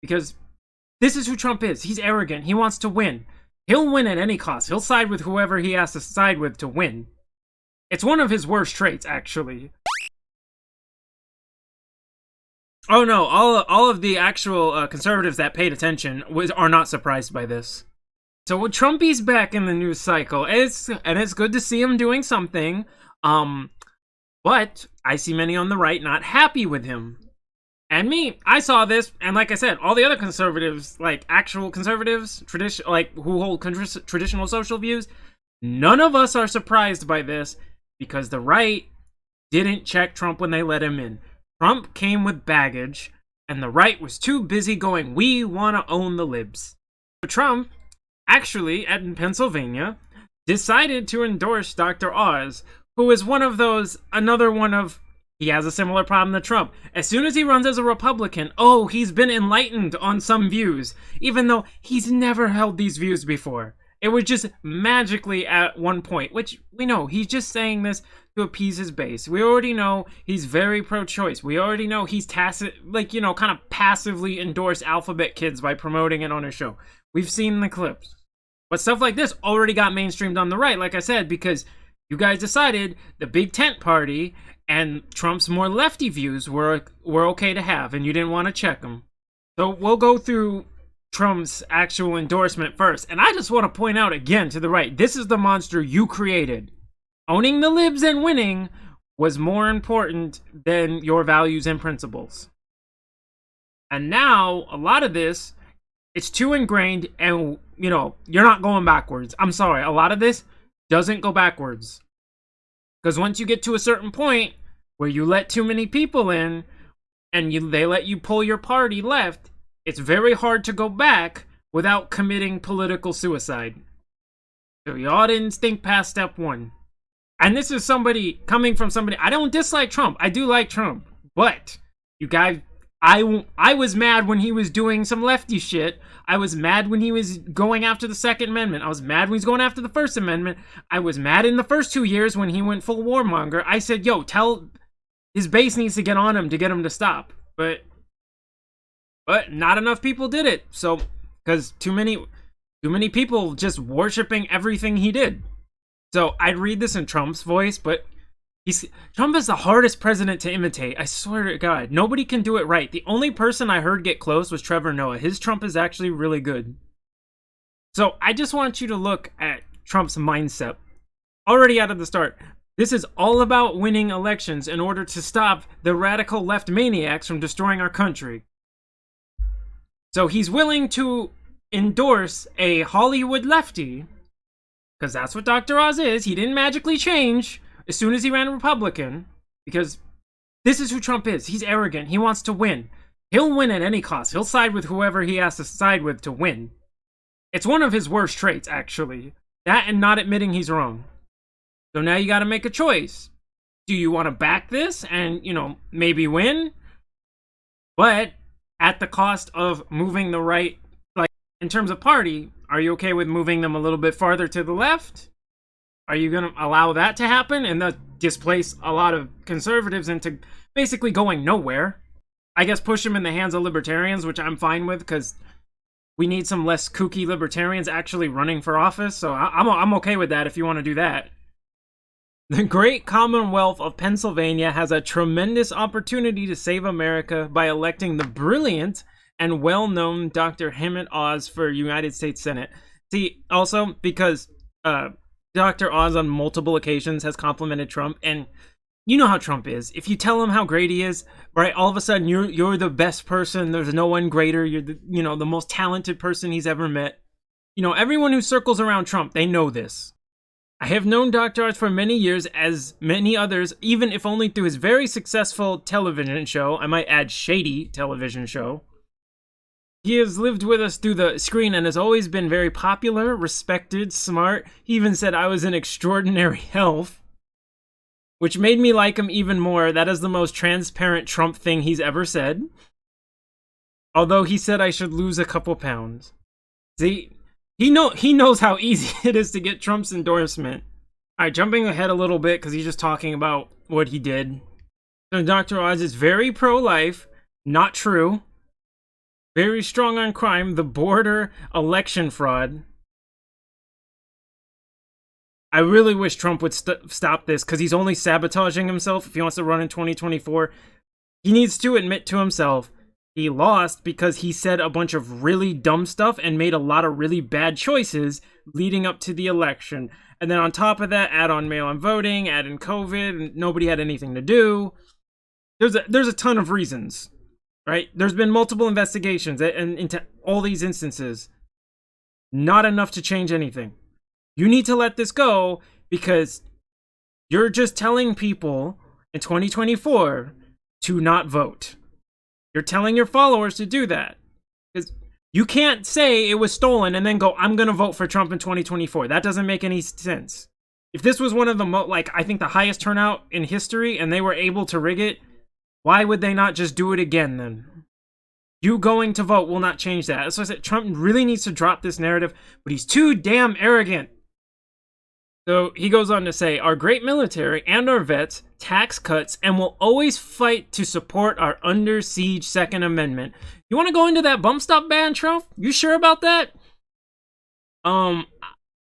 Because this is who Trump is. He's arrogant. He wants to win. He'll win at any cost. He'll side with whoever he has to side with to win. It's one of his worst traits, actually. Oh no, all of the actual conservatives that paid attention are not surprised by this. So Trumpy's back in the news cycle. It's good to see him doing something. But I see many on the right not happy with him. And me, I saw this, and like I said, all the other conservatives, like actual conservatives, who hold traditional social views, none of us are surprised by this because the right didn't check Trump when they let him in. Trump came with baggage, and the right was too busy going, we want to own the libs. So Trump, actually, in Pennsylvania, decided to endorse Dr. Oz, who is another one of, he has a similar problem to Trump. As soon as he runs as a Republican, he's been enlightened on some views, even though he's never held these views before. It was just magically at one point, which we know, he's just saying this to appease his base. We already know he's very pro-choice. We already know he's kind of passively endorsed Alphabet Kids by promoting it on his show. We've seen the clips. But stuff like this already got mainstreamed on the right, like I said, because you guys decided the big tent party and Trump's more lefty views were okay to have, and you didn't want to check them. So we'll go through Trump's actual endorsement first. And I just want to point out again to the right, this is the monster you created. Owning the libs and winning was more important than your values and principles. And now, a lot of this, it's too ingrained, and, you're not going backwards. I'm sorry, a lot of this doesn't go backwards. Because once you get to a certain point where you let too many people in and they let you pull your party left, it's very hard to go back without committing political suicide. So y'all didn't think past step one. And this is coming from somebody, I don't dislike Trump. I do like Trump. But you guys, I was mad when he was doing some lefty shit. I was mad when he was going after the Second Amendment. I was mad when he was going after the First Amendment. I was mad in the first 2 years when he went full warmonger. I said, tell his base needs to get on him to get him to stop. But not enough people did it. So, because too many people just worshiping everything he did. So I'd read this in Trump's voice, but Trump is the hardest president to imitate. I swear to God, nobody can do it right. The only person I heard get close was Trevor Noah. His Trump is actually really good. So I just want you to look at Trump's mindset. Already out of the start, this is all about winning elections in order to stop the radical left maniacs from destroying our country. So he's willing to endorse a Hollywood lefty, because that's what Dr. Oz is. He didn't magically change as soon as he ran Republican, because this is who Trump is. He's arrogant. He wants to win. He'll win at any cost. He'll side with whoever he has to side with to win. It's one of his worst traits, actually. That and not admitting he's wrong. So now you got to make a choice. Do you want to back this and, maybe win? But at the cost of moving the right, like in terms of party, are you okay with moving them a little bit farther to the left? Are you going to allow that to happen and displace a lot of conservatives into basically going nowhere? I guess push them in the hands of libertarians, which I'm fine with, because we need some less kooky libertarians actually running for office. So I'm okay with that if you want to do that. The great Commonwealth of Pennsylvania has a tremendous opportunity to save America by electing the brilliant and well-known Dr. Emmett Oz for United States Senate. See, also, because Dr. Oz on multiple occasions has complimented Trump, and you know how Trump is. If you tell him how great he is, right, all of a sudden you're the best person. There's no one greater. You're the most talented person he's ever met. Everyone who circles around Trump, they know this. I have known Dr. Oz for many years, as many others, even if only through his very successful television show. I might add shady television show. He has lived with us through the screen and has always been very popular, respected, smart. He even said I was in extraordinary health, which made me like him even more. That is the most transparent Trump thing he's ever said. Although he said I should lose a couple pounds. See, he knows how easy it is to get Trump's endorsement. All right, jumping ahead a little bit because he's just talking about what he did. So Dr. Oz is very pro-life. Not true. Very strong on crime, the border, election fraud. I really wish Trump would stop this, because he's only sabotaging himself if he wants to run in 2024. He needs to admit to himself he lost because he said a bunch of really dumb stuff and made a lot of really bad choices leading up to the election. And then on top of that, add on mail-in voting, add in COVID, and nobody had anything to do. There's a ton of reasons, right? There's been multiple investigations into all these instances. Not enough to change anything. You need to let this go, because you're just telling people in 2024 to not vote. You're telling your followers to do that. Because you can't say it was stolen and then go, I'm going to vote for Trump in 2024. That doesn't make any sense. If this was one of the, I think the highest turnout in history, and they were able to rig it, why would they not just do it again then? You going to vote will not change that. So I said, Trump really needs to drop this narrative, but he's too damn arrogant. So he goes on to say, our great military and our vets, tax cuts, and will always fight to support our under siege Second Amendment. You want to go into that bump stop ban, Trump? You sure about that? I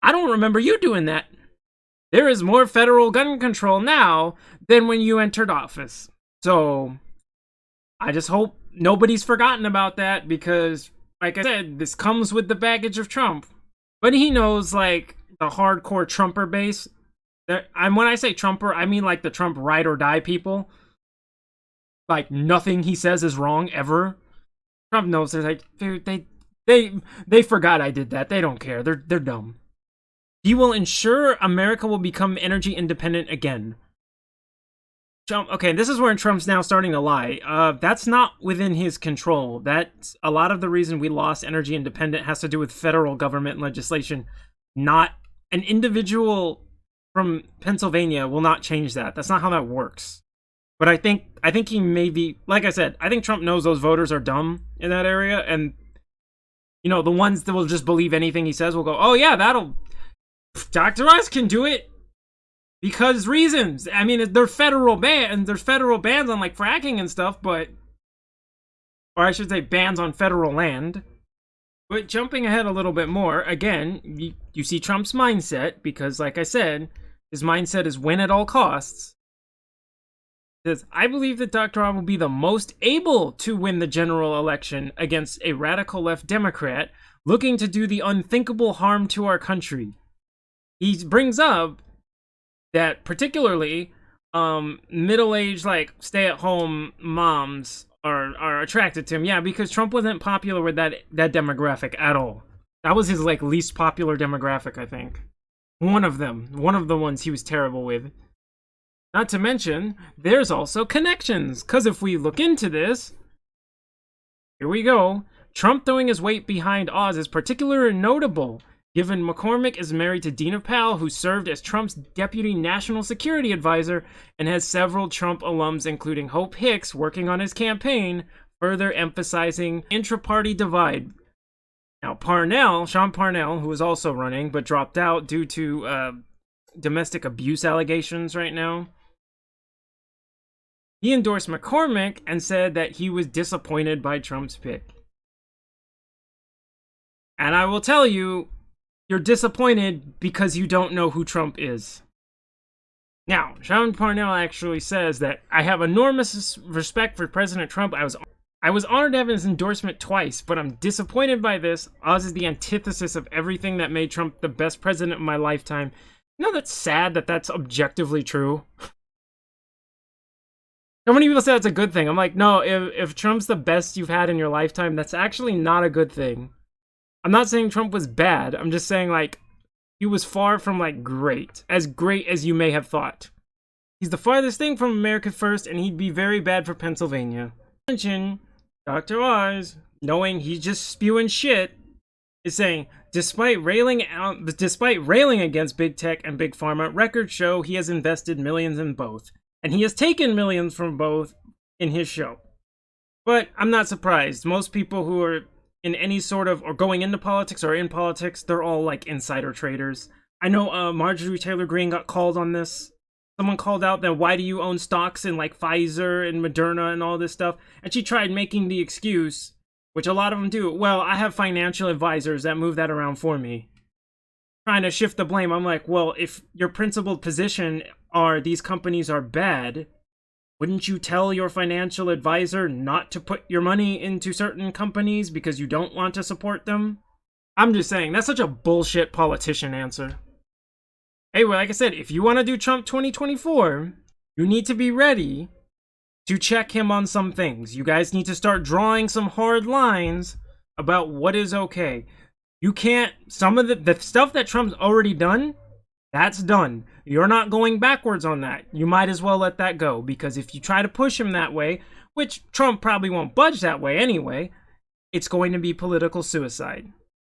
don't remember you doing that. There is more federal gun control now than when you entered office. So I just hope nobody's forgotten about that, because, like I said, this comes with the baggage of Trump. But he knows, like, the hardcore Trumper base. When I say Trumper, I mean like the Trump ride or die people. Like, nothing he says is wrong ever. Trump knows. They're like, dude, they forgot I did that. They don't care. They're dumb. He will ensure America will become energy independent again. Trump, okay, this is where Trump's now starting to lie. That's not within his control. That's a lot of the reason we lost energy independent has to do with federal government legislation. Not an individual from Pennsylvania will not change that. That's not how that works. But I think he may be, like I said, I think Trump knows those voters are dumb in that area, and you know, the ones that will just believe anything he says will go, oh yeah, Dr. Oz can do it. Because reasons. I mean, they're federal ban, there's federal bans on like fracking and stuff, but, or I should say bans on federal land. But jumping ahead a little bit more, again, you see Trump's mindset, because like I said, his mindset is win at all costs. He says, I believe that Dr. Oz will be the most able to win the general election against a radical left Democrat looking to do the unthinkable harm to our country. He brings up that particularly middle-aged, like, stay-at-home moms are attracted to him. Yeah, because Trump wasn't popular with that demographic at all. That was his, like, least popular demographic, I think. One of them. One of the ones he was terrible with. Not to mention, there's also connections. Because if we look into this, here we go. Trump throwing his weight behind Oz is particularly notable, given McCormick is married to Dina Powell, who served as Trump's deputy national security advisor and has several Trump alums, including Hope Hicks, working on his campaign, further emphasizing intra-party divide. Now, Sean Parnell, who is also running, but dropped out due to domestic abuse allegations right now, he endorsed McCormick and said that he was disappointed by Trump's pick. And I will tell you, you're disappointed because you don't know who Trump is. Now, Sean Parnell actually says that I have enormous respect for President Trump. I was honored to have his endorsement twice, but I'm disappointed by this. Oz is the antithesis of everything that made Trump the best president of my lifetime. You know, that's sad that that's objectively true. So many people say that's a good thing. I'm like, no, if Trump's the best you've had in your lifetime, that's actually not a good thing. I'm not saying Trump was bad. I'm just saying, like, he was far from, like, great as you may have thought. He's the farthest thing from America First, and he'd be very bad for Pennsylvania. Mention Dr. Oz, knowing he's just spewing shit, is saying, despite railing against big tech and big pharma, records show he has invested millions in both, and he has taken millions from both in his show. But I'm not surprised. Most people who are in any sort of, or going into politics or in politics, they're all like insider traders. I know Marjorie Taylor Greene got called on this. Someone called out that why do you own stocks in like Pfizer and Moderna and all this stuff? And she tried making the excuse, which a lot of them do. Well, I have financial advisors that move that around for me. Trying to shift the blame. I'm like, well, if your principled position are these companies are bad, wouldn't you tell your financial advisor not to put your money into certain companies because you don't want to support them? I'm just saying, that's such a bullshit politician answer. Anyway, like I said, if you want to do Trump 2024, you need to be ready to check him on some things. You guys need to start drawing some hard lines about what is okay. You can't, some of the stuff that Trump's already done, that's done. You're not going backwards on that. You might as well let that go, because if you try to push him that way, which Trump probably won't budge that way anyway, it's going to be political suicide.